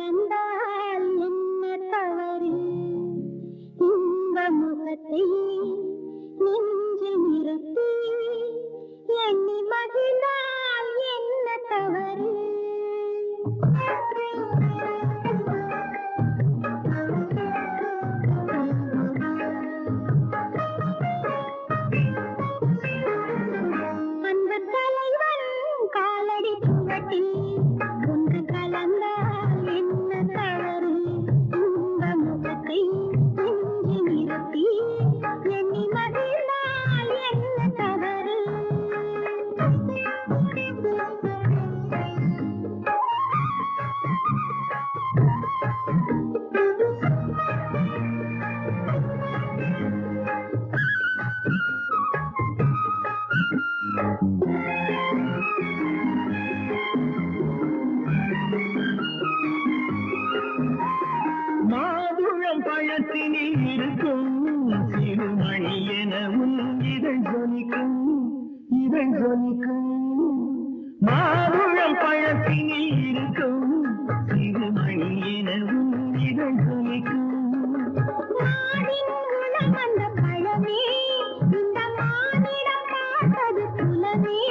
கலந்தால் என்ன தவறு? இந்த முகத்தை நெஞ்சில் நிறுத்தி எண்ணி மகிழ்ந்தால் என்ன தவறு? அந்த தலைவன் காலடி சுவட்டி ஒன்று கலந்தால் என்ன தவறு? இந்த முகத்தை நெஞ்சில் நிறுத்தி எண்ணி மகிழ்ந்தால் என்ன தவறு? மாதுளம் பழத்தினில் இருக்கும் சிறுமணி எனவும் இதழ் சொலிக்கும் இதழ் சொலிக்கும். மாதுளம் பழத்தினில் இருக்கும் சிறுமணி எனவும் இதழ் சொலிக்கும். மானின் உளம் அந்த பழமே, இந்த மானிடம் பார்த்தது குலமே.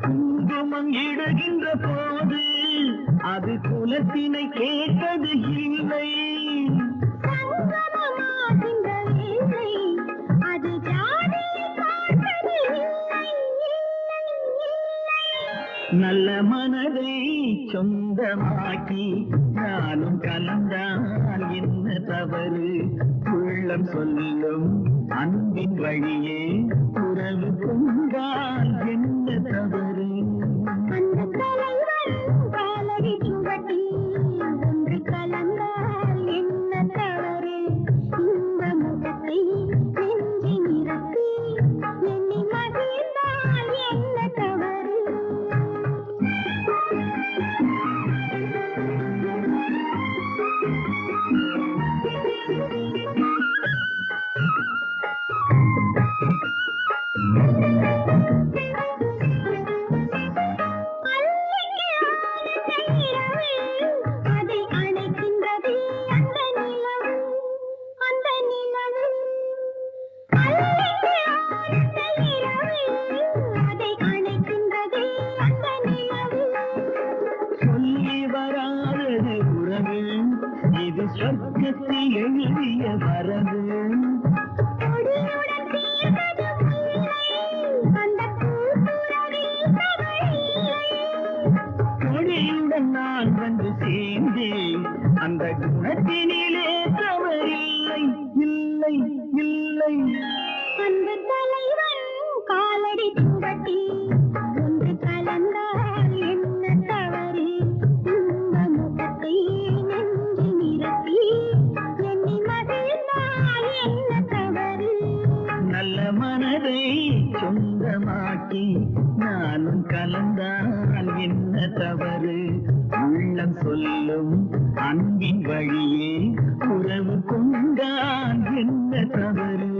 குங்குமம் இடுகின்ற போது அது குலத்தினை கேட்டது இல்லை. சங்கமமாகின்ற வேளை அது ஜாதியை பார்த்தது இல்லை, இல்லை, இல்லை. நல்ல மனதை சொந்தமாக்கி நானும் கலந்தால் என்ன தவறு? உள்ளம் சொல்லும் அன்பின் வழியே உறவு கொண்டால் என்ன தவறு? அந்த தலைவன் காலடி சுவட்டி ஒன்று கலந்தால் என்ன தவறு? இந்த முகத்தை நெஞ்சி நிறுத்தி எண்ணி மகிழ்ந்தால் என்ன தவறு? அதை அணைக்கின்றது அந்த நிலவு, அந்த நிலவு. அல்லைக்கு ஆனந்த இரவு, அதை அணைக்கின்றது அந்த நிலவு. சொல்லி வராதது உறவு, இது சொர்க்கத்தில் எழுதிய வரவு. கொடியுடன் சேர்ந்தது முல்லை, அந்த பூத்துறவில் தவறில்லை. கொடியுடன் நான் வந்து சேர்ந்தேன், அந்த குணத்தினிலே தவறில்லை, இல்லை, இல்லை. அன்பு தலைவன் காலடி சுவட்டி ஒன்று கலந்தால் என்ன தவறு? இந்த முகத்தை நெஞ்சி நிறுத்தி எண்ணி மகிழ்ந்தால் என்ன தவறு? நல்ல மனதை சொந்தமாக்கி நானும் கலந்தால் என்ன தவறு? உள்ளம் சொல்லும் அன்பின் வழியே உறவு கொண்டால் என்ன தவறு?